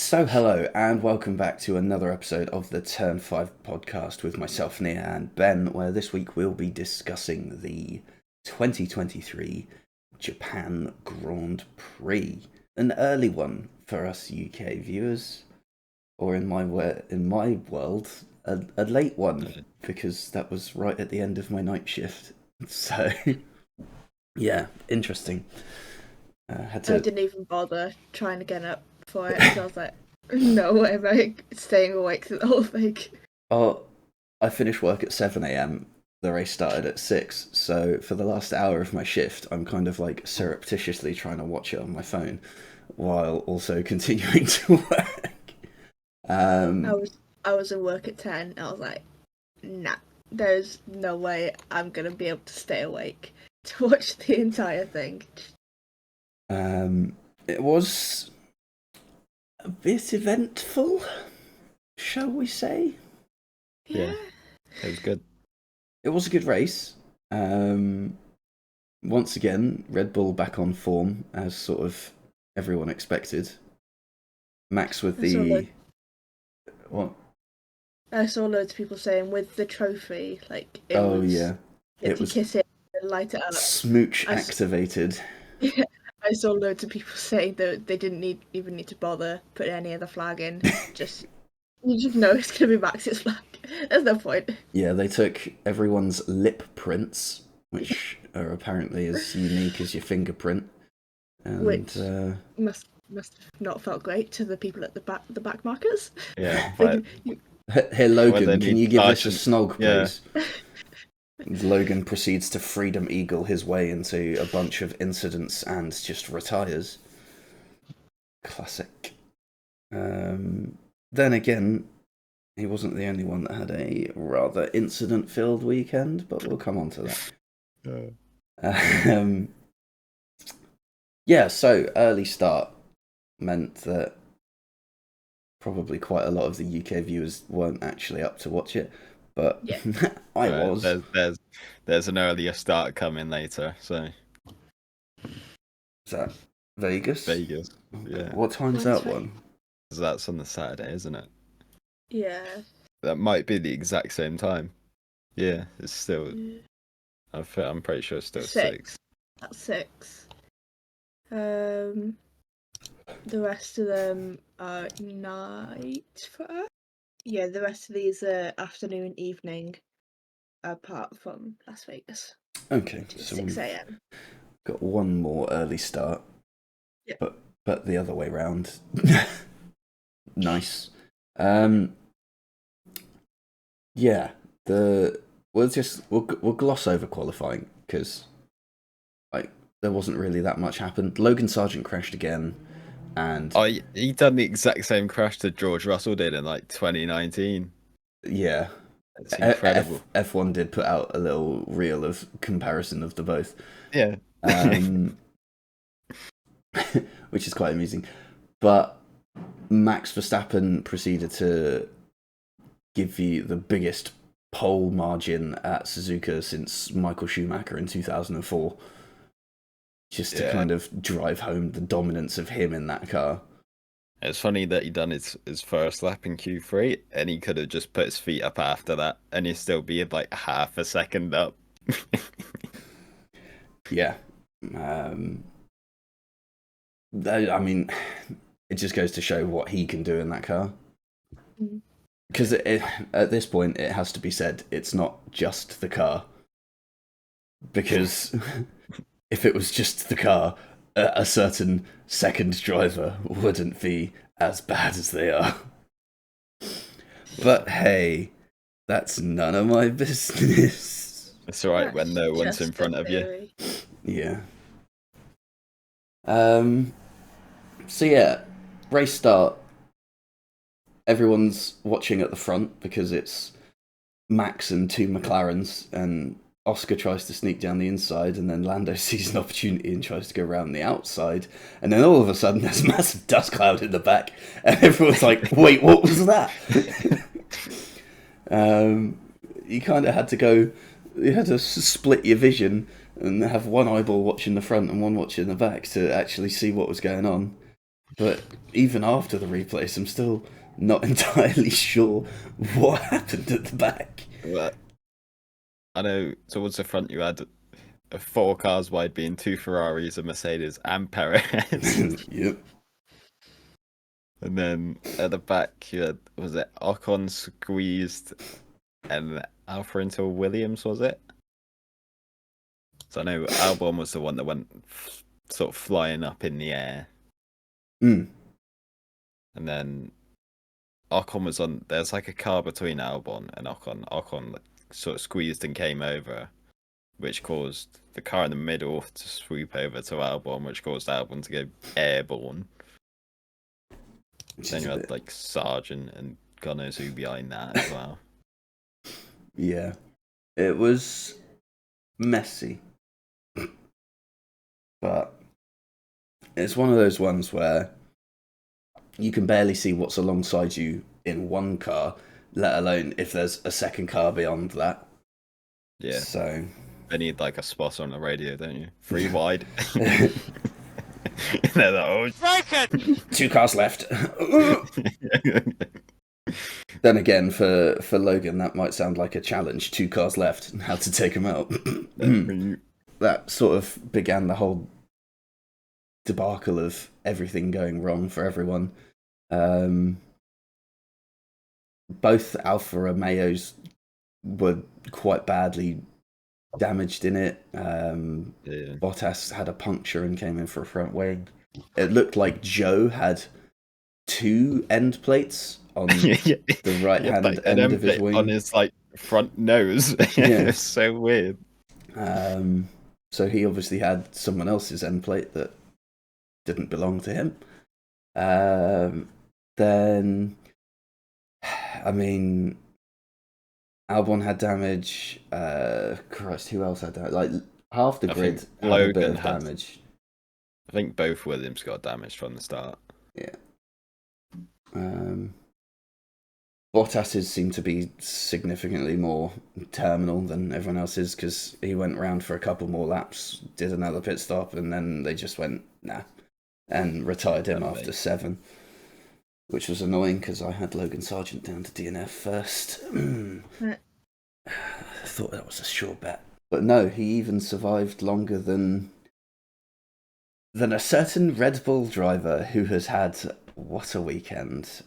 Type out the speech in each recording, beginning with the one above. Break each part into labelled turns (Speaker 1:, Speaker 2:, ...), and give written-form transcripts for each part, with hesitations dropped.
Speaker 1: So, hello, and welcome back to another episode of the Turn 5 podcast with myself, Nia, and Ben, where this week we'll be discussing the 2023 Japan Grand Prix. An early one for us UK viewers, or in my world, a late one, because that was right at the end of my night shift. So, yeah, interesting.
Speaker 2: I didn't even bother trying to get up for it because I was like, no way am I staying awake through the whole thing.
Speaker 1: Oh, I finished work at 7 a.m. The race started at 6, so for the last hour of my shift, I'm kind of like surreptitiously trying to watch it on my phone while also continuing to work.
Speaker 2: I was at work at 10 and I was like, nah, there's no way I'm going to be able to stay awake to watch the entire thing.
Speaker 1: It was a bit eventful, shall we say?
Speaker 3: Yeah, it was good.
Speaker 1: It was a good race. Once again, Red Bull back on form, as sort of everyone expected. Max with the... What?
Speaker 2: I saw loads of people saying with the trophy, like,
Speaker 1: it was
Speaker 2: kiss it and light it up.
Speaker 1: Smooch activated.
Speaker 2: Yeah, I saw loads of people saying that they didn't even need to bother putting any other flag in. You just know it's going to be Max's flag. There's no point.
Speaker 1: Yeah, they took everyone's lip prints, which are apparently as unique as your fingerprint. And,
Speaker 2: which must have not felt great to the people at the back markers.
Speaker 3: Yeah, but...
Speaker 1: Here, Logan, can you give this a snog, please? Yeah. Logan proceeds to Freedom Eagle his way into a bunch of incidents and just retires. Classic. Then again, he wasn't the only one that had a rather incident-filled weekend, but we'll come on to that. So early start meant that probably quite a lot of the UK viewers weren't actually up to watch it, but yeah. I was.
Speaker 3: There's an earlier start coming later, so.
Speaker 1: Is that Vegas?
Speaker 3: Vegas, yeah.
Speaker 1: What time's that one?
Speaker 3: That's on the Saturday, isn't it?
Speaker 2: Yeah.
Speaker 3: That might be the exact same time. Yeah, it's still... I'm pretty sure it's still 6.
Speaker 2: At 6. The rest of them are night for us. Yeah, the rest of these are afternoon, evening, apart from Las Vegas.
Speaker 1: Okay,
Speaker 2: so 6 a.m.
Speaker 1: Got one more early start.
Speaker 2: Yeah.
Speaker 1: But the other way round. Nice. Yeah, we'll gloss over qualifying because there wasn't really that much happened. Logan Sargent crashed again, and
Speaker 3: he done the exact same crash that George Russell did in 2019.
Speaker 1: Yeah,
Speaker 3: it's incredible.
Speaker 1: F1 did put out a little reel of comparison of the both.
Speaker 3: Yeah,
Speaker 1: which is quite amusing. But Max Verstappen proceeded to give you the biggest pole margin at Suzuka since Michael Schumacher in 2004. Just to kind of drive home the dominance of him in that car.
Speaker 3: It's funny that he done his first lap in Q3, and he could have just put his feet up after that, and he'd still be half a second up.
Speaker 1: Yeah. I mean, it just goes to show what he can do in that car. Because at this point, it has to be said, it's not just the car. Because if it was just the car, a certain second driver wouldn't be as bad as they are. But hey, that's none of my business.
Speaker 3: It's alright when no one's in front of you.
Speaker 1: Yeah. So yeah, race start. Everyone's watching at the front because it's Max and 2 McLarens, and Oscar tries to sneak down the inside, and then Lando sees an opportunity and tries to go around the outside, and then all of a sudden there's a massive dust cloud in the back, and everyone's like, wait, what was that? You kind of had to split your vision and have one eyeball watching the front and one watching the back to actually see what was going on. But even after the replays, I'm still not entirely sure what happened at the back.
Speaker 3: But I know towards the front you had 4 cars wide being 2 Ferraris, a Mercedes, and Perez.
Speaker 1: Yep.
Speaker 3: And then at the back you had, was it Ocon squeezed and Alfa into Williams, was it? So I know Albon was the one that went sort of flying up in the air.
Speaker 1: Mm.
Speaker 3: And then Ocon was on, there's like a car between Albon and Ocon. Ocon sort of squeezed and came over, which caused the car in the middle to swoop over to Albon, which caused Albon to go airborne. Then you had like Sargent and God knows who behind that as well.
Speaker 1: Yeah. It was messy. But it's one of those ones where you can barely see what's alongside you in one car, let alone if there's a second car beyond that.
Speaker 3: Yeah.
Speaker 1: So
Speaker 3: They need like a spot on the radio, don't you? 3 wide. They're like, oh,
Speaker 1: 2 cars left. Then again, for Logan, that might sound like a challenge. 2 cars left, how to take them out. That sort of began the whole debacle of everything going wrong for everyone. Both Alfa Romeos were quite badly damaged in it. Bottas had a puncture and came in for a front wing. It looked like Joe had 2 end plates on the right hand
Speaker 3: like,
Speaker 1: end of his wing.
Speaker 3: On his like front nose.
Speaker 1: Yeah.
Speaker 3: It's so weird.
Speaker 1: So he obviously had someone else's end plate that didn't belong to him. Then, I mean, Albon had damage. Christ, who else had damage? Like half the grid had a bit of damage.
Speaker 3: I think both Williams got damaged from the start.
Speaker 1: Yeah. Bottas's seemed to be significantly more terminal than everyone else's because he went around for a couple more laps, did another pit stop, and then they just went, nah, and retired him after 7, which was annoying because I had Logan Sargent down to DNF first. I thought that was a sure bet. But no, he even survived longer than a certain Red Bull driver who has had, what a weekend.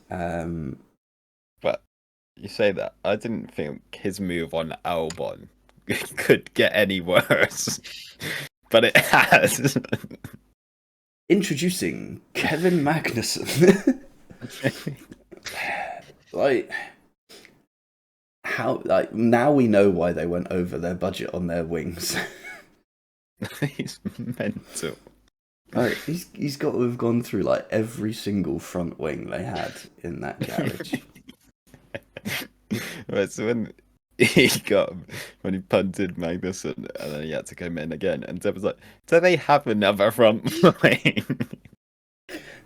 Speaker 3: But you say that, I didn't think his move on Albon could get any worse. But it has.
Speaker 1: Introducing Kevin Magnussen. Now we know why they went over their budget on their wings.
Speaker 3: He's mental.
Speaker 1: Like, he's got to have gone through like every single front wing they had in that garage.
Speaker 3: Right, so when he punted Magnussen and then he had to come in again, and Deb was like, do they have another front wing?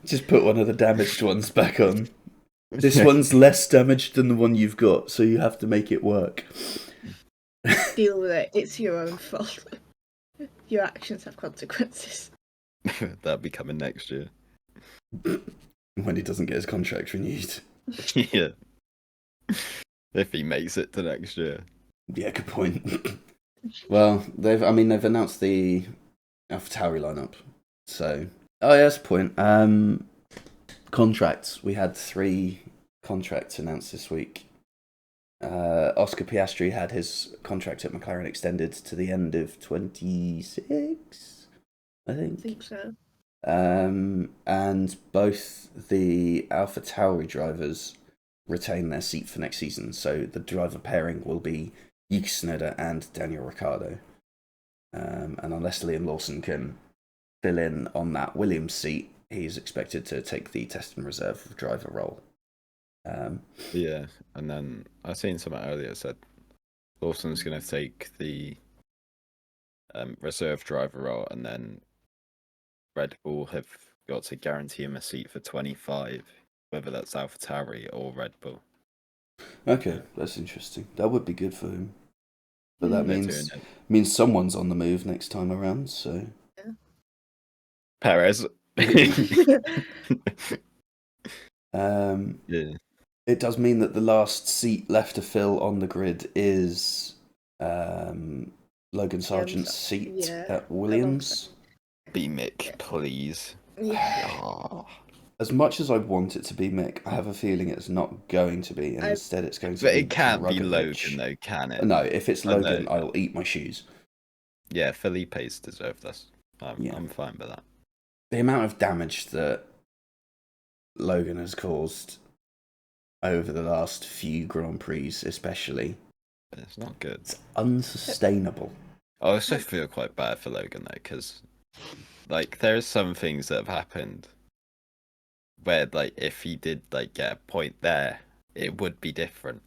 Speaker 1: Just put one of the damaged ones back on. This one's less damaged than the one you've got, so you have to make it work.
Speaker 2: Deal with it. It's your own fault. Your actions have consequences.
Speaker 3: That'll be coming next year.
Speaker 1: When he doesn't get his contract renewed.
Speaker 3: Yeah. If he makes it to next year.
Speaker 1: Yeah, good point. Well, they've announced the AlphaTauri lineup. So, oh yeah, that's a point. Contracts. We had 3 contracts announced this week. Oscar Piastri had his contract at McLaren extended to the end of 26, I think.
Speaker 2: I think so.
Speaker 1: And both the AlphaTauri drivers retain their seat for next season. So the driver pairing will be Yuki Tsunoda and Daniel Ricciardo. And unless Liam Lawson can fill in on that Williams seat, he's expected to take the test and reserve driver role.
Speaker 3: Yeah, and then I seen something earlier that said Lawson's going to take the reserve driver role, and then Red Bull have got to guarantee him a seat for 25, whether that's AlphaTauri or Red Bull.
Speaker 1: Okay, that's interesting. That would be good for him. But that
Speaker 3: Yeah,
Speaker 1: means someone's on the move next time around, so...
Speaker 3: Perez. Yeah.
Speaker 1: It does mean that the last seat left to fill on the grid is Logan Sargent's seat at Williams.
Speaker 3: Be Mick, please.
Speaker 2: Yeah.
Speaker 3: Oh.
Speaker 1: As much as I want it to be Mick, I have a feeling it's not going to be, and instead it's going to
Speaker 3: But
Speaker 1: be
Speaker 3: it can't be
Speaker 1: Drugovich.
Speaker 3: Logan, though, can it?
Speaker 1: No, if it's Logan, I'll eat my shoes.
Speaker 3: Yeah, Felipe's deserve this. I'm fine with that.
Speaker 1: The amount of damage that Logan has caused over the last few Grand Prix, especially,
Speaker 3: it's not good.
Speaker 1: It's unsustainable.
Speaker 3: I also feel quite bad for Logan though, because like there are some things that have happened where like if he did like get a point there, it would be different.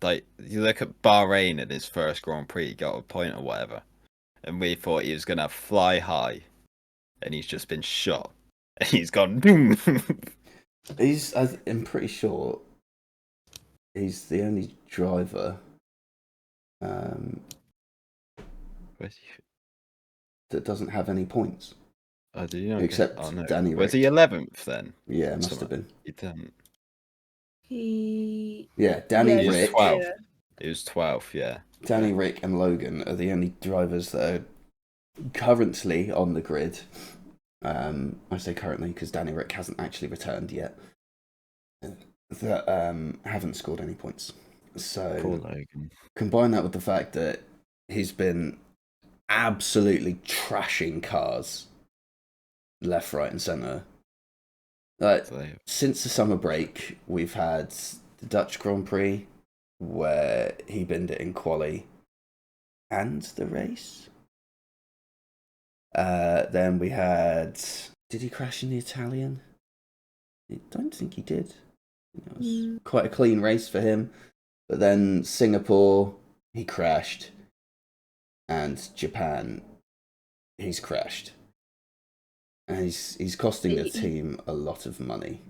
Speaker 3: Like you look at Bahrain in his first Grand Prix, he got a point or whatever, and we thought he was gonna fly high, and he's just been shot, and he's gone boom.
Speaker 1: I'm pretty sure he's the only driver that doesn't have any points.
Speaker 3: Oh, do you know?
Speaker 1: Except Danny Rick.
Speaker 3: Was he 11th then?
Speaker 1: Yeah, must have been.
Speaker 3: He didn't.
Speaker 1: Danny Rick.
Speaker 3: 12th. He was 12th, yeah.
Speaker 1: Danny Rick and Logan are the only drivers that are currently on the grid. I say currently because Danny Rick hasn't actually returned yet. That haven't scored any points. So
Speaker 3: poor Logan.
Speaker 1: Combine that with the fact that he's been absolutely trashing cars left, right, and centre. Since the summer break, we've had the Dutch Grand Prix where he binned it in quali and the race. Then we had... Did he crash in the Italian? I don't think he did. It was quite a clean race for him. But then Singapore, he crashed. And Japan, he's crashed. And he's costing the team a lot of money.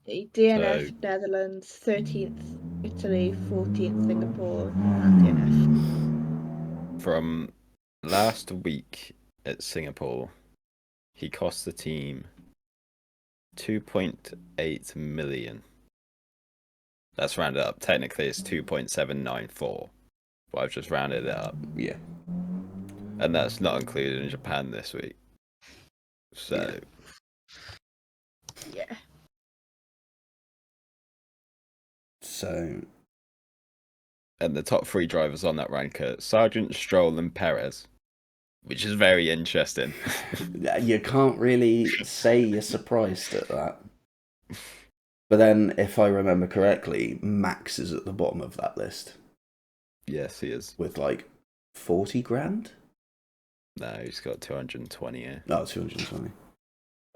Speaker 2: DNF, Netherlands, 13th Italy, 14th Singapore, and DNF.
Speaker 3: From last week at Singapore, he cost the team 2.8 million. That's rounded up. Technically, it's 2.794, but I've just rounded it up.
Speaker 1: Yeah.
Speaker 3: And that's not included in Japan this week. So...
Speaker 2: Yeah.
Speaker 3: So... And the top three drivers on that rank are Sargent, Stroll, and Perez, which is very interesting.
Speaker 1: You can't really say you're surprised at that. But then, if I remember correctly, Max is at the bottom of that list.
Speaker 3: Yes, he is.
Speaker 1: With like 40 grand?
Speaker 3: No, he's got 220 here.
Speaker 1: Oh, 220.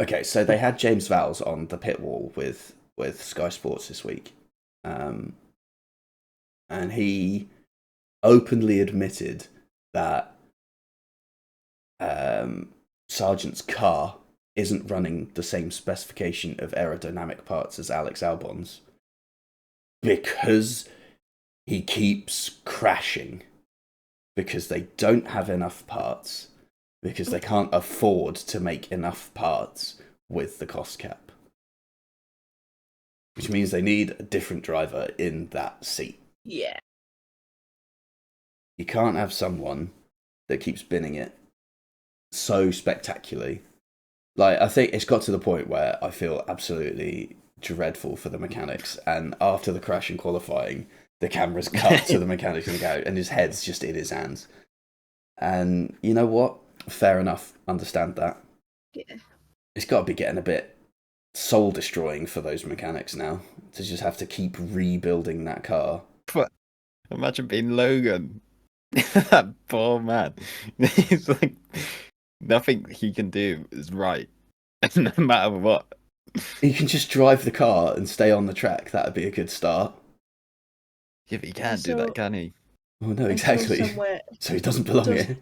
Speaker 1: Okay, so they had James Vowles on the pit wall with Sky Sports this week. And he openly admitted that Sargent's car isn't running the same specification of aerodynamic parts as Alex Albon's because he keeps crashing, because they don't have enough parts, because they can't afford to make enough parts with the cost cap. Which means they need a different driver in that seat.
Speaker 2: Yeah.
Speaker 1: You can't have someone that keeps binning it so spectacularly. Like, I think it's got to the point where I feel absolutely dreadful for the mechanics, and after the crash in qualifying, the camera's cut to the mechanics and go, and his head's just in his hands. And you know what? Fair enough. Understand that.
Speaker 2: Yeah.
Speaker 1: It's got to be getting a bit soul-destroying for those mechanics now, to just have to keep rebuilding that car.
Speaker 3: But imagine being Logan. That poor man. He's like, nothing he can do is right, no matter what.
Speaker 1: He can just drive the car and stay on the track. That'd be a good start.
Speaker 3: Yeah, but he can't do that, can he?
Speaker 1: Oh, no, exactly. So he doesn't belong here.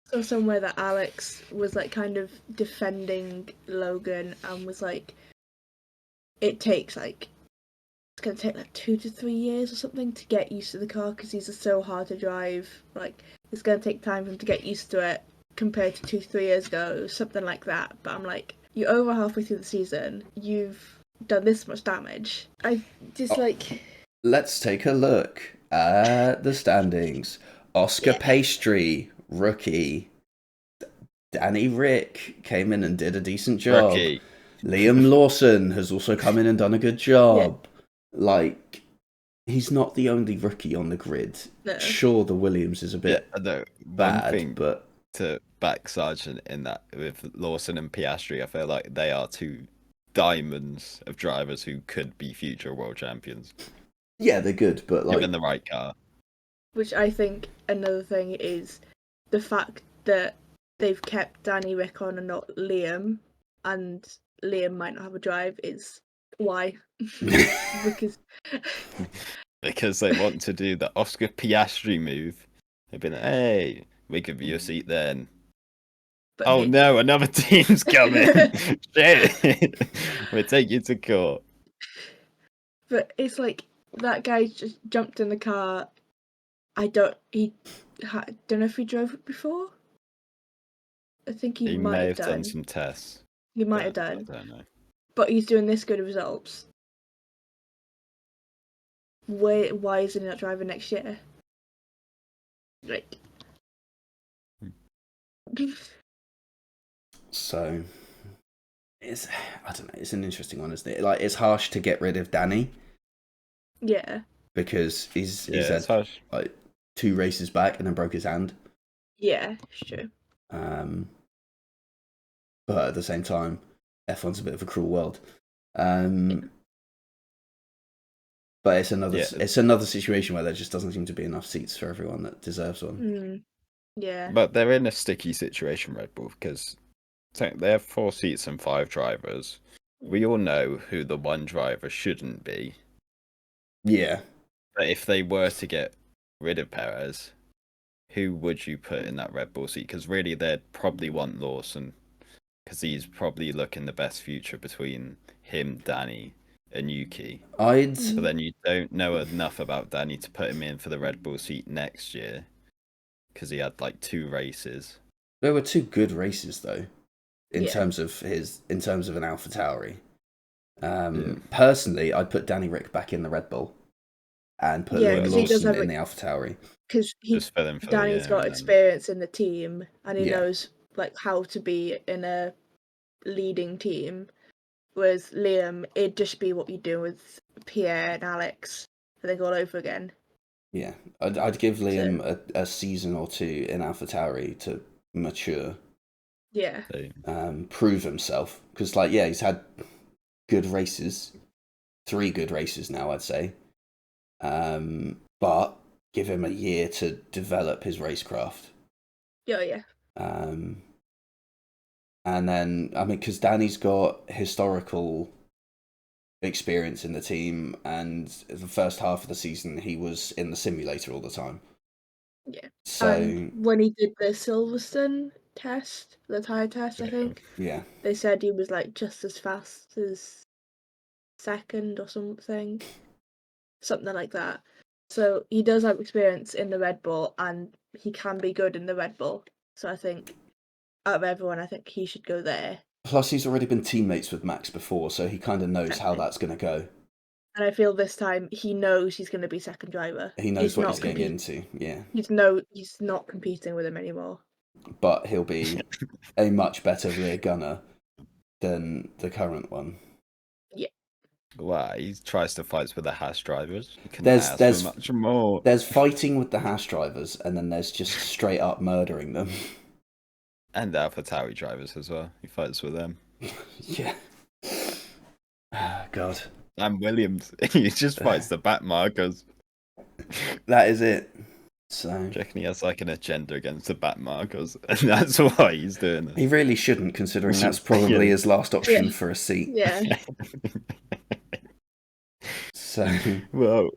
Speaker 2: So somewhere that Alex was like kind of defending Logan and was like, it takes like, it's going to take like 2 to 3 years or something to get used to the car because these are so hard to drive. Like, it's going to take time for him to get used to it. compared to 2-3 years ago, something like that. But I'm like, you're over halfway through the season, you've done this much damage. I just
Speaker 1: Let's take a look at the standings. Oscar Pastry, rookie. Danny Rick came in and did a decent job.
Speaker 3: Rookie.
Speaker 1: Liam Lawson has also come in and done a good job. Like, he's not the only rookie on the grid.
Speaker 2: No.
Speaker 1: Sure, the Williams is a bit bad, but
Speaker 3: to back Sargent in that with Lawson and Piastri, I feel like they are two diamonds of drivers who could be future world champions.
Speaker 1: Yeah, they're good, but like
Speaker 3: given the right car.
Speaker 2: Which I think another thing is the fact that they've kept Danny Rick on and not Liam, and Liam might not have a drive is why.
Speaker 3: because they want to do the Oscar Piastri move. They've been, hey, we could be your seat then. But no, another team's coming. Shit. We'll take you to court.
Speaker 2: But it's like that guy just jumped in the car. I don't know if he drove it before. I think he might
Speaker 3: may
Speaker 2: have
Speaker 3: done some tests.
Speaker 2: He might have done.
Speaker 3: I don't know.
Speaker 2: But he's doing this good results. Why isn't he not driving next year? Like.
Speaker 1: So, I don't know. It's an interesting one, isn't it? Like, it's harsh to get rid of Danny.
Speaker 2: Yeah.
Speaker 1: Because he's had like 2 races back and then broke his hand.
Speaker 2: Yeah, it's true.
Speaker 1: But at the same time, F1's a bit of a cruel world. But it's another situation where there just doesn't seem to be enough seats for everyone that deserves one.
Speaker 2: Yeah.
Speaker 3: But they're in a sticky situation, Red Bull, because they have 4 seats and 5 drivers. We all know who the one driver shouldn't be.
Speaker 1: Yeah.
Speaker 3: But if they were to get rid of Perez, who would you put in that Red Bull seat? Because really, they'd probably want Lawson, because he's probably looking the best future between him, Danny, and Yuki. But then you don't know enough about Danny to put him in for the Red Bull seat next year, because he had like 2 races.
Speaker 1: There were 2 good races though, in terms of an AlphaTauri. Personally, I'd put Danny Rick back in the Red Bull and put Liam Lawson in the AlphaTauri.
Speaker 2: Because Danny's got experience in the team and he knows like how to be in a leading team. Whereas Liam, it'd just be what you do with Pierre and Alex, and then go all over again.
Speaker 1: Yeah, I'd give Liam a season or 2 in AlphaTauri to mature.
Speaker 2: Yeah.
Speaker 1: Prove himself, because he's had good races, 3 good races now, I'd say. But give him a year to develop his racecraft.
Speaker 2: Yeah.
Speaker 1: And then, because Danny's got historical experience in the team, and the first half of the season he was in the simulator all the time.
Speaker 2: Yeah.
Speaker 1: So
Speaker 2: when he did the Silverstone test, the tyre test, I think.
Speaker 1: Yeah.
Speaker 2: They said he was like just as fast as second or something like that. So he does have experience in the Red Bull, and he can be good in the Red Bull. So I think out of everyone, I think he should go there.
Speaker 1: Plus, he's already been teammates with Max before, so he kind of knows how that's going to go.
Speaker 2: And I feel this time he knows he's going to be second driver.
Speaker 1: He knows what he's getting into, yeah.
Speaker 2: He's not competing with him anymore.
Speaker 1: But he'll be a much better rear gunner than the current one.
Speaker 2: Yeah.
Speaker 3: Well, he tries to fight with the Haas drivers.
Speaker 1: There's
Speaker 3: much more.
Speaker 1: There's fighting with the Haas drivers, and then there's just straight up murdering them.
Speaker 3: And the AlphaTauri drivers as well. He fights with them.
Speaker 1: Yeah. God.
Speaker 3: And Williams. He just fights the back markers.
Speaker 1: That is it. So
Speaker 3: I reckon he has like an agenda against the back markers, and that's why he's doing it.
Speaker 1: He really shouldn't, considering that's probably his last option for a seat.
Speaker 2: Yeah.
Speaker 1: So
Speaker 3: well,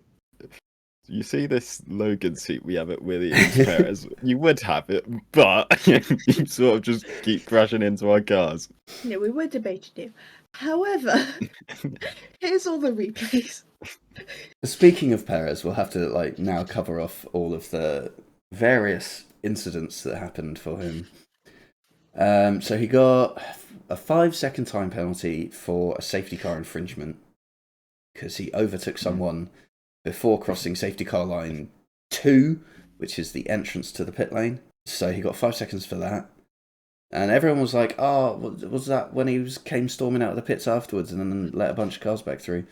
Speaker 3: you see this Logan seat we have at Williams Perez. You would have it, but you sort of just keep crashing into our cars.
Speaker 2: Yeah, we were debating it. However, here's all the replays.
Speaker 1: Speaking of Perez, we'll have to now cover off all of the various incidents that happened for him. So he got a 5-second time penalty for a safety car infringement because he overtook someone before crossing safety car line 2, which is the entrance to the pit lane. So he got 5 seconds for that. And everyone was like, oh, was that when he came storming out of the pits afterwards and then let a bunch of cars back through?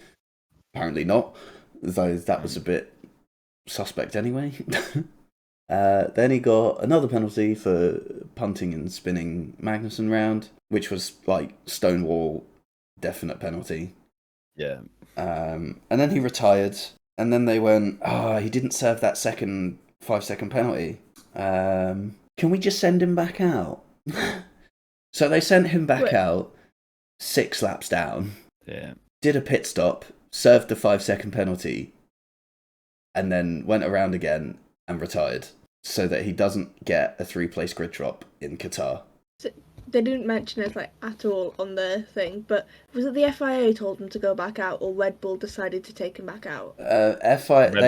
Speaker 1: Apparently not, though that was a bit suspect anyway. Then he got another penalty for punting and spinning Magnussen round, which was like Stonewall definite penalty.
Speaker 3: Yeah.
Speaker 1: And then he retired, and then they went, he didn't serve that second 5-second penalty. Can we just send him back out? So they sent him back out 6 laps down.
Speaker 3: Yeah.
Speaker 1: Did a pit stop, served the 5-second penalty, and then went around again and retired so that he doesn't get a 3-place grid drop in Qatar.
Speaker 2: So they didn't mention it like at all on the thing, but was it the FIA told him to go back out, or Red Bull decided to take him back out?
Speaker 1: Red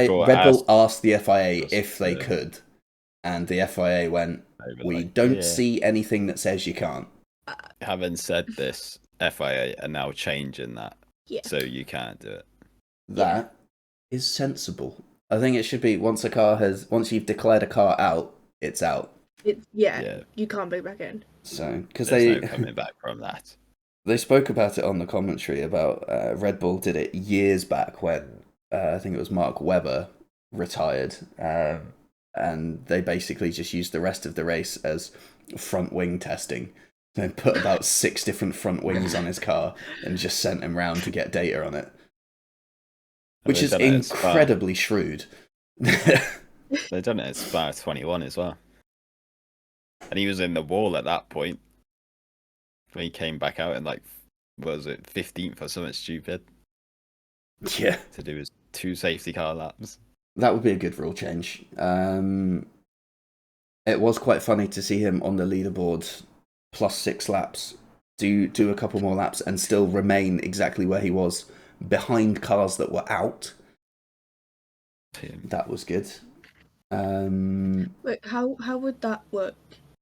Speaker 1: Bull asked the FIA if they could, and the FIA went, we don't see anything that says you can't.
Speaker 3: Having said this, FIA are now changing that, so you can't do it.
Speaker 1: That is sensible. I think it should be once you've declared a car out, it's out.
Speaker 2: You can't bring back in.
Speaker 1: So because
Speaker 3: there's no coming back from that.
Speaker 1: They spoke about it on the commentary about Red Bull did it years back when I think it was Mark Webber retired, and they basically just used the rest of the race as front wing testing. They put about 6 different front wings on his car and just sent him round to get data on it. Which is incredibly shrewd.
Speaker 3: They've done it at Spa 21 as well. And he was in the wall at that point. When he came back out in, like, what was it, 15th or something stupid.
Speaker 1: Yeah.
Speaker 3: To do his 2 safety car laps.
Speaker 1: That would be a good rule change. It was quite funny to see him on the leaderboard plus 6 laps, do a couple more laps and still remain exactly where he was, behind cars that were out. That was good.
Speaker 2: Wait, how would that work?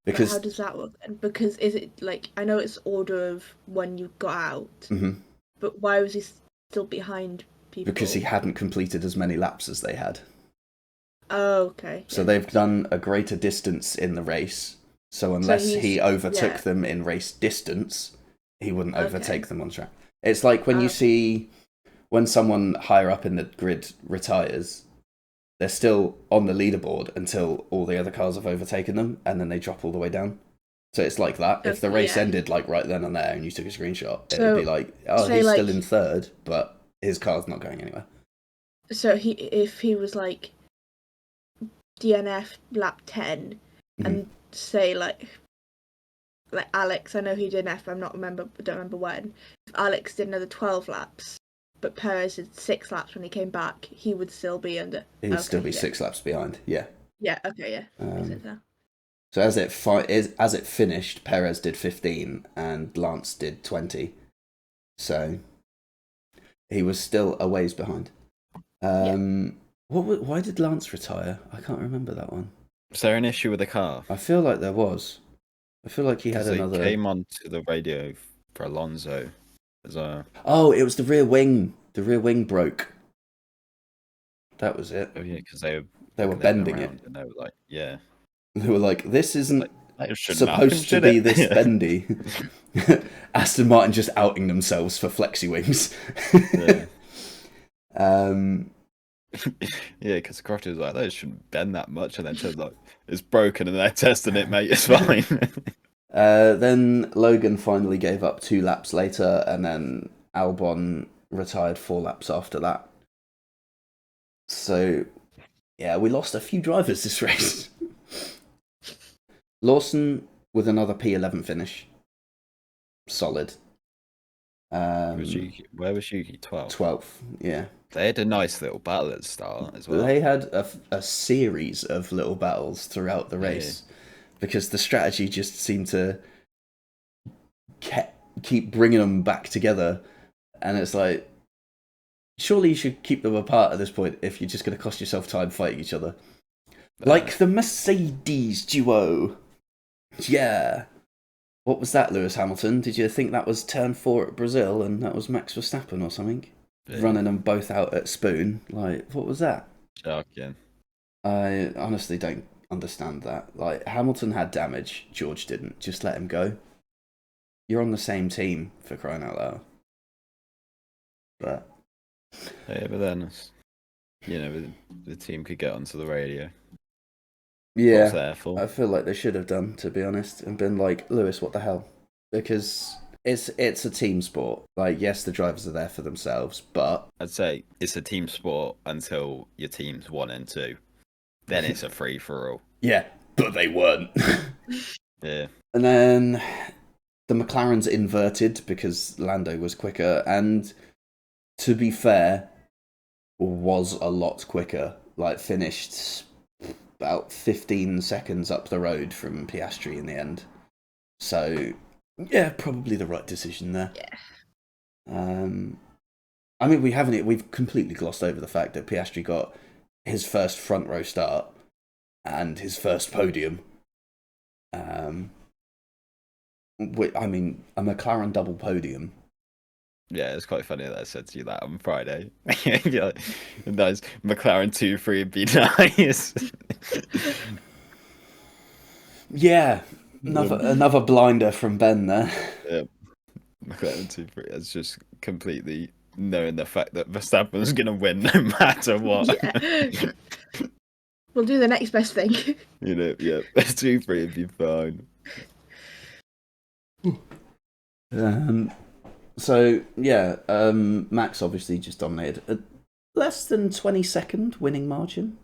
Speaker 1: Because
Speaker 2: how does that work? Because is it like, I know it's order of when you got out, but why was he still behind people?
Speaker 1: Because he hadn't completed as many laps as they had.
Speaker 2: Oh, okay.
Speaker 1: So they've done a greater distance in the race. So unless he overtook them in race distance, he wouldn't overtake them on track. It's like when you see when someone higher up in the grid retires, they're still on the leaderboard until all the other cars have overtaken them, and then they drop all the way down. So it's like that. If the race ended like right then and there, and you took a screenshot, it would be like, he's still in third, but his car's not going anywhere.
Speaker 2: So if he was like DNF lap 10, and say like Alex, I know he DNF, I don't remember when. If Alex did another 12 laps, but Perez did 6 laps when he came back, he would still be under.
Speaker 1: He'd still be 6 laps behind. Yeah.
Speaker 2: Yeah. Okay. Yeah.
Speaker 1: So as it finished, Perez did 15 and Lance did 20. So he was still a ways behind. Why did Lance retire? I can't remember that one.
Speaker 3: Was there an issue with the car?
Speaker 1: I feel like there was. I feel like he had another.
Speaker 3: He came onto the radio for Alonso as well.
Speaker 1: Oh, it was the rear wing. The rear wing broke. That was it.
Speaker 3: Oh yeah, because they
Speaker 1: were bending it,
Speaker 3: and they were like, "Yeah."
Speaker 1: They were like, "This isn't
Speaker 3: supposed
Speaker 1: to be this bendy." Aston Martin just outing themselves for flexi wings.
Speaker 3: Yeah, because Crotty was like, "They shouldn't bend that much," and then said, "Like, it's broken," and they're testing it, mate. It's fine.
Speaker 1: Then Logan finally gave up 2 laps later, and then Albon retired 4 laps after that. So, yeah, we lost a few drivers this race. Lawson with another P11 finish. Solid.
Speaker 3: Where was Yuki? 12th?
Speaker 1: 12th, yeah.
Speaker 3: They had a nice little battle at the start as well.
Speaker 1: They had a series of little battles throughout the race because the strategy just seemed to keep bringing them back together. And it's like, surely you should keep them apart at this point if you're just going to cost yourself time fighting each other. Like the Mercedes duo. Yeah. What was that, Lewis Hamilton? Did you think that was turn 4 at Brazil and that was Max Verstappen or something?
Speaker 3: Yeah.
Speaker 1: Running them both out at Spoon? Like, what was that?
Speaker 3: Shocking.
Speaker 1: I honestly don't understand that. Like, Hamilton had damage, George didn't. Just let him go. You're on the same team, for crying out loud. But
Speaker 3: Yeah, but then, the team could get onto the radio.
Speaker 1: yeah,
Speaker 3: What's there for?
Speaker 1: I feel like they should have done, to be honest, and been like, Lewis, what the hell? Because it's a team sport. Like, yes, the drivers are there for themselves, but
Speaker 3: I'd say it's a team sport until your team's 1 and 2. Then it's a free for all.
Speaker 1: yeah, but they weren't.
Speaker 3: Yeah.
Speaker 1: And then the McLaren's inverted because Lando was quicker, and to be fair, was a lot quicker. Like, finished about 15 seconds up the road from Piastri in the end. So, yeah, probably the right decision there.
Speaker 2: Yeah.
Speaker 1: I mean, we've completely glossed over the fact that Piastri got his first front row start and his first podium. I mean, a McLaren double podium.
Speaker 3: Yeah, it's quite funny that I said to you that on Friday. Yeah, nice. McLaren 2, 3 would be nice.
Speaker 1: Yeah, another blinder from Ben there.
Speaker 3: Yeah, McLaren 2, 3. It's just completely knowing the fact that Verstappen's going to win no matter what.
Speaker 2: Yeah. We'll do the next best thing.
Speaker 3: Yeah, 2, 3 would be fine.
Speaker 1: So yeah, Max obviously just dominated a less than 20-second winning margin,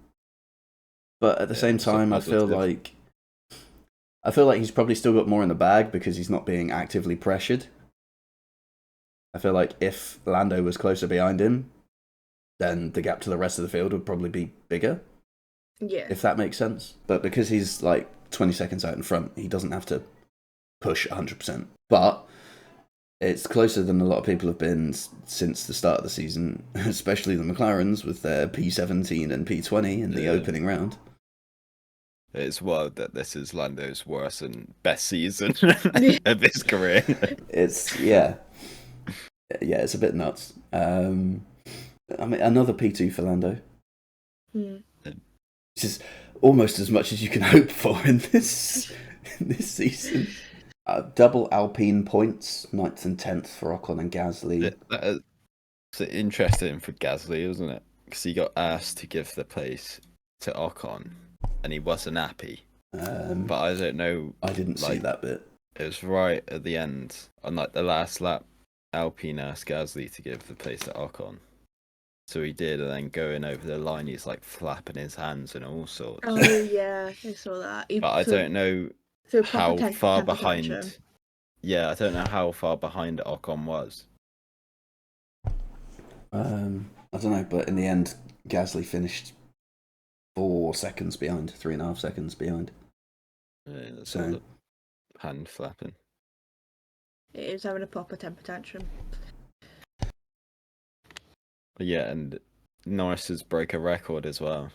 Speaker 1: but at the same time, I feel like he's probably still got more in the bag because he's not being actively pressured. I feel like if Lando was closer behind him, then the gap to the rest of the field would probably be bigger.
Speaker 2: Yeah.
Speaker 1: If that makes sense. But because he's like 20 seconds out in front, he doesn't have to push 100%. But it's closer than a lot of people have been since the start of the season, especially the McLarens with their P17 and P20 in the opening round.
Speaker 3: It's wild that this is Lando's worst and best season of his career.
Speaker 1: It's it's a bit nuts. I mean, another P2 for Lando. Which is almost as much as you can hope for in this season. Double Alpine points, 9th and 10th for Ocon and Gasly.
Speaker 3: It's interesting for Gasly, isn't it? Because he got asked to give the place to Ocon, and he wasn't happy. But I don't know.
Speaker 1: I didn't see that bit.
Speaker 3: It was right at the end, on like the last lap. Alpine asked Gasly to give the place to Ocon. So he did, and then going over the line, he's like flapping his hands and all sorts.
Speaker 2: Oh yeah, I saw that.
Speaker 3: But I don't know how far behind.
Speaker 2: Tantrum.
Speaker 3: Yeah, I don't know how far behind Ocon was.
Speaker 1: I don't know, but in the end, Gasly finished 4 seconds behind, 3.5 seconds behind.
Speaker 3: Yeah, that's all the hand flapping.
Speaker 2: It is having a proper temper tantrum.
Speaker 3: Yeah, and Norris has broke a record as well.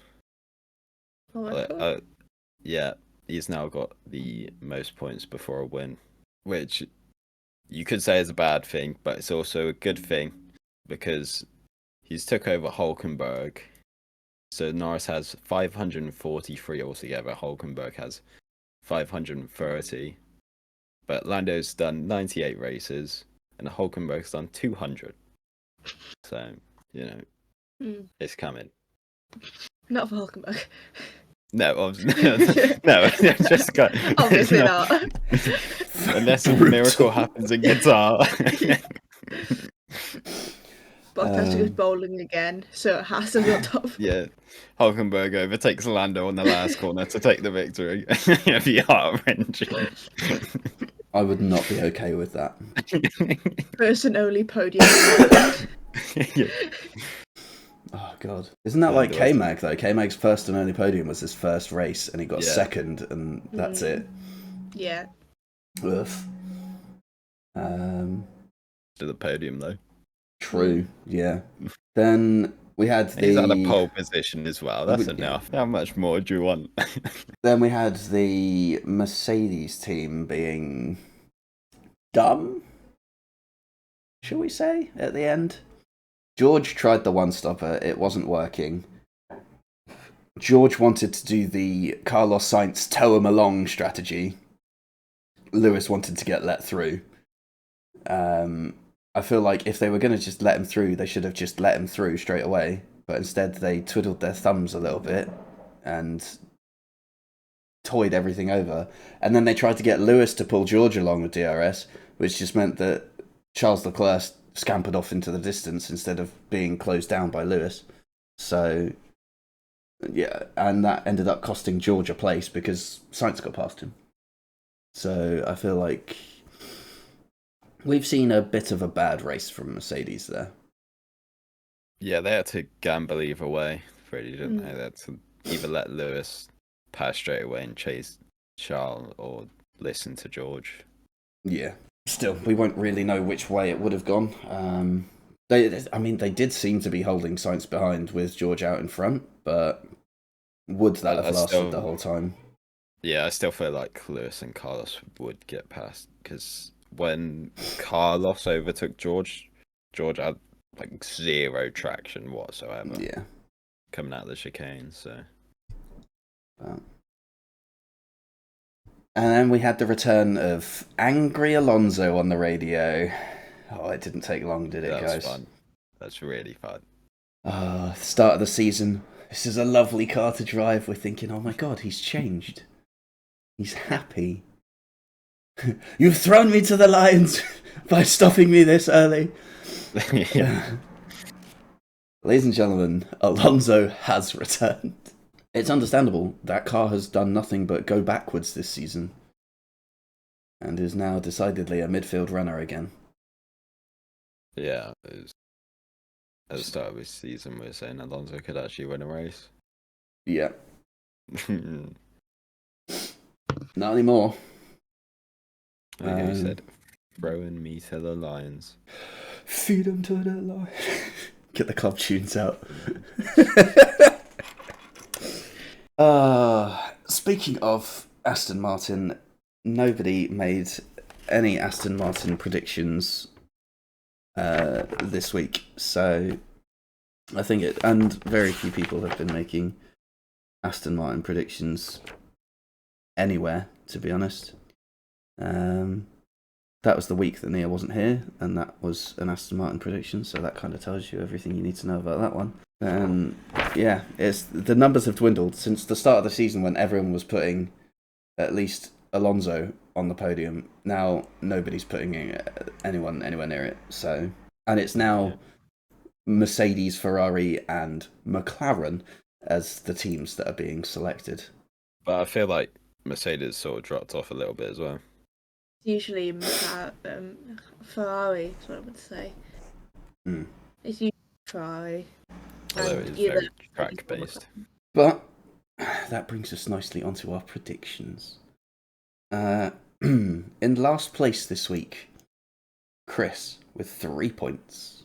Speaker 3: Yeah, he's now got the most points before a win, which you could say is a bad thing, but it's also a good thing because he's took over Hulkenberg. So Norris has 543 altogether. Hulkenberg has 530. But Lando's done 98 races, and Hulkenberg's done 200. So, it's coming.
Speaker 2: Not for Hulkenberg.
Speaker 3: No, just got.
Speaker 2: Obviously not.
Speaker 3: Unless a miracle happens in Qatar.
Speaker 2: Bottas goes bowling again, so it has to be on top.
Speaker 3: Yeah, Hulkenberg overtakes Lando on the last corner to take the victory. It'd be heart-wrenching.
Speaker 1: I would not be okay with that.
Speaker 2: First and only podium.
Speaker 3: Yeah.
Speaker 1: Oh god, isn't that like K-Mag though? K-Mag's first and only podium was his first race, and he got second, and that's it.
Speaker 2: Yeah.
Speaker 1: Oof.
Speaker 3: To the podium though.
Speaker 1: True. Yeah. Then we had
Speaker 3: He's at a pole position as well. That's enough. How much more do you want?
Speaker 1: Then we had the Mercedes team being dumb, shall we say, at the end. George tried the one-stopper, it wasn't working. George wanted to do the Carlos Sainz tow him along strategy. Lewis wanted to get let through. I feel like if they were going to just let him through, they should have just let him through straight away. But instead, they twiddled their thumbs a little bit and toyed everything over. And then they tried to get Lewis to pull George along with DRS, which just meant that Charles Leclerc scampered off into the distance instead of being closed down by Lewis. So, yeah, and that ended up costing George a place because Sainz got past him. So I feel like we've seen a bit of a bad race from Mercedes there.
Speaker 3: Yeah, they had to gamble either way, really, didn't they? They had to either let Lewis pass straight away and chase Charles or listen to George.
Speaker 1: Yeah. Still, we won't really know which way it would have gone. They did seem to be holding Sainz behind with George out in front, but would that have lasted the whole time?
Speaker 3: Yeah, I still feel like Lewis and Carlos would get past, because when Carlos overtook George had like zero traction whatsoever.
Speaker 1: Yeah.
Speaker 3: Coming out of the chicane, so.
Speaker 1: And then we had the return of Angry Alonso on the radio. Oh, it didn't take long, did it, guys?
Speaker 3: That's fun. That's really fun.
Speaker 1: Start of the season. This is a lovely car to drive. We're thinking, oh my god, he's changed. He's happy. You've thrown me to the lions by stopping me this early. Ladies and gentlemen, Alonso has returned. It's understandable. That car has done nothing but go backwards this season and is now decidedly a midfield runner again.
Speaker 3: Yeah, at the start of this season we were saying Alonso could actually win a race.
Speaker 1: Yeah. Not anymore.
Speaker 3: He said, throwing me to the lions.
Speaker 1: Feed them to the lions. Get the club tunes out. Speaking of Aston Martin, nobody made any Aston Martin predictions this week, so I think and very few people have been making Aston Martin predictions anywhere, to be honest. That was the week that Nia wasn't here, and that was an Aston Martin prediction, so that kind of tells you everything you need to know about that one. Yeah, the numbers have dwindled since the start of the season when everyone was putting at least Alonso on the podium. Now nobody's putting anyone anywhere near it. So, and it's now Mercedes, Ferrari, and McLaren as the teams that are being selected.
Speaker 3: But I feel like Mercedes sort of dropped off a little bit as well.
Speaker 2: Usually Ferrari is what I would say. It's usually Ferrari.
Speaker 3: Although it is very track based.
Speaker 1: But that brings us nicely onto our predictions. In last place this week, Chris with 3 points,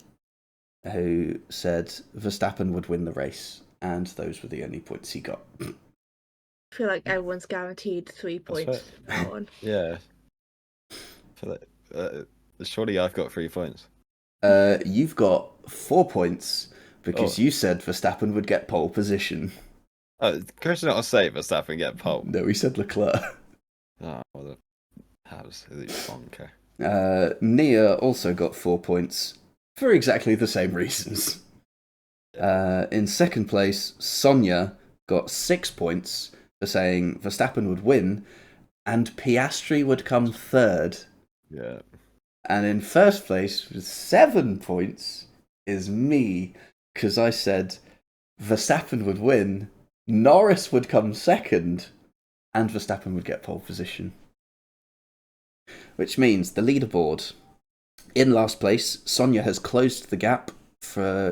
Speaker 1: who said Verstappen would win the race, and those were the only points he got.
Speaker 2: I feel like everyone's guaranteed 3 points for that one.
Speaker 3: Yeah. I feel like, surely I've got 3 points.
Speaker 1: You've got 4 points because you said Verstappen would get pole position.
Speaker 3: Chris did not say Verstappen get pole.
Speaker 1: No, he said Leclerc.
Speaker 3: Oh, what a absolute bonker.
Speaker 1: Nia also got 4 points for exactly the same reasons. In second place, Sonia got 6 points for saying Verstappen would win and Piastri would come third.
Speaker 3: Yeah.
Speaker 1: And in first place, with 7 points, is me, because I said Verstappen would win, Norris would come second, and Verstappen would get pole position. Which means the leaderboard. In last place, Sonia has closed the gap.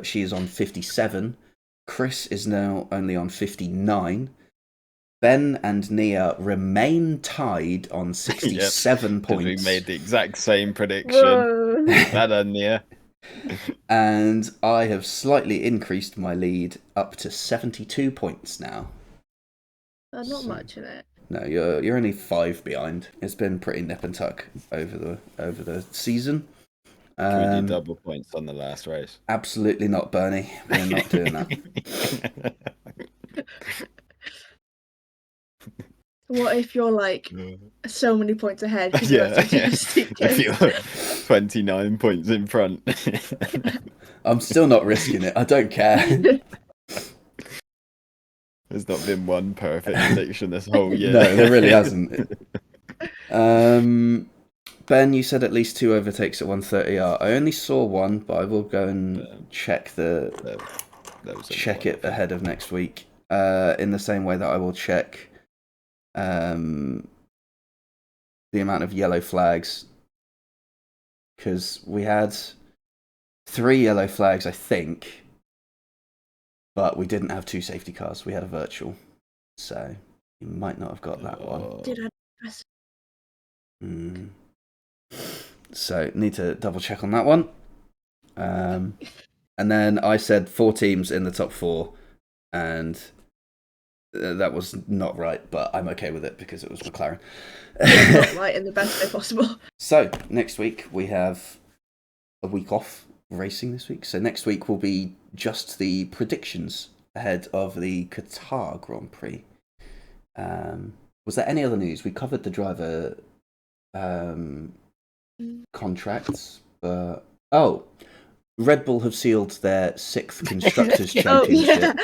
Speaker 1: She is on 57. Chris is now only on 59. Ben and Nia remain tied on 67 points.
Speaker 3: We made the exact same prediction. Better, Nia.
Speaker 1: And I have slightly increased my lead up to 72 points now.
Speaker 2: Not much in it.
Speaker 1: No, you're only 5 behind. It's been pretty nip and tuck over the season.
Speaker 3: Can we do double points on the last race?
Speaker 1: Absolutely not, Bernie. We're not doing that.
Speaker 2: What if you're like so many points ahead?
Speaker 3: If you're 29 points in front.
Speaker 1: I'm still not risking it. I don't care.
Speaker 3: There's not been one perfect prediction this whole year.
Speaker 1: No, there really hasn't. Ben, you said at least 2 overtakes at 130R. I only saw one, but I will go and check check it ahead of next week. In the same way that I will check the amount of yellow flags, because we had 3 yellow flags, I think, but we didn't have 2 safety cars. We had a virtual, so you might not have got that one.
Speaker 2: Did I press?
Speaker 1: So need to double check on that one. And then I said 4 teams in the top 4, and that was not right, but I'm okay with it because it was McLaren.
Speaker 2: Not right in the best way possible.
Speaker 1: So next week we have a week off racing this week. So next week will be just the predictions ahead of the Qatar Grand Prix. Was there any other news? We covered the driver contracts, but Red Bull have sealed their 6th Constructors' Championship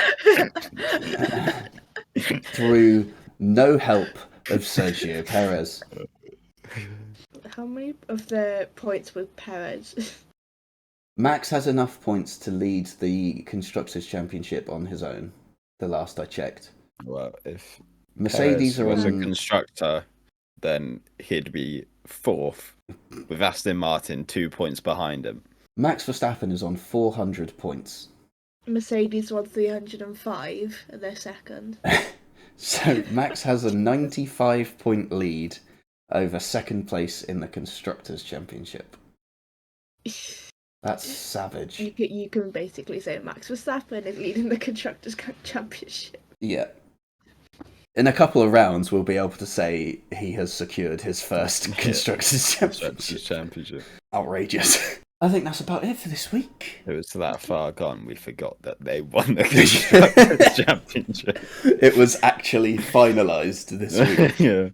Speaker 1: through no help of Sergio Perez.
Speaker 2: How many of the points with Perez?
Speaker 1: Max has enough points to lead the Constructors' Championship on his own, the last I checked.
Speaker 3: Well, if
Speaker 1: Mercedes
Speaker 3: was a constructor, then he'd be 4th, with Aston Martin 2 points behind him.
Speaker 1: Max Verstappen is on 400 points.
Speaker 2: Mercedes on 305, and they're second.
Speaker 1: So Max has a 95-point lead over 2nd place in the Constructors' Championship. That's savage.
Speaker 2: You can basically say Max Verstappen is leading the Constructors' Championship.
Speaker 1: Yeah. In a couple of rounds, we'll be able to say he has secured his first Constructors' Championship. Outrageous. I think that's about it for this week.
Speaker 3: It was that far gone, we forgot that they won the Constructors' Championship.
Speaker 1: It was actually finalised this week.
Speaker 3: Yeah.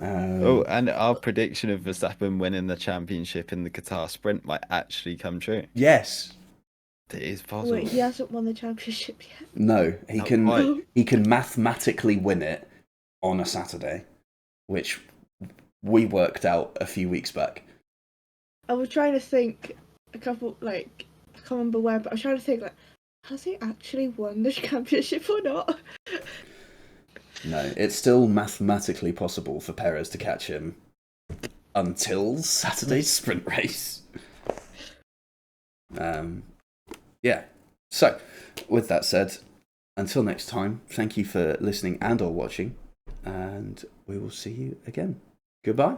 Speaker 3: And our prediction of Verstappen winning the championship in the Qatar Sprint might actually come true.
Speaker 1: Yes.
Speaker 3: It is possible.
Speaker 2: Wait, he hasn't won the championship yet?
Speaker 1: No, he can mathematically win it on a Saturday, which we worked out a few weeks back.
Speaker 2: I was trying to think I can't remember where, but I was trying to think, has he actually won the championship or not?
Speaker 1: No, it's still mathematically possible for Perez to catch him until Saturday's sprint race. Yeah. So, with that said, until next time, thank you for listening and or watching, and we will see you again. Goodbye.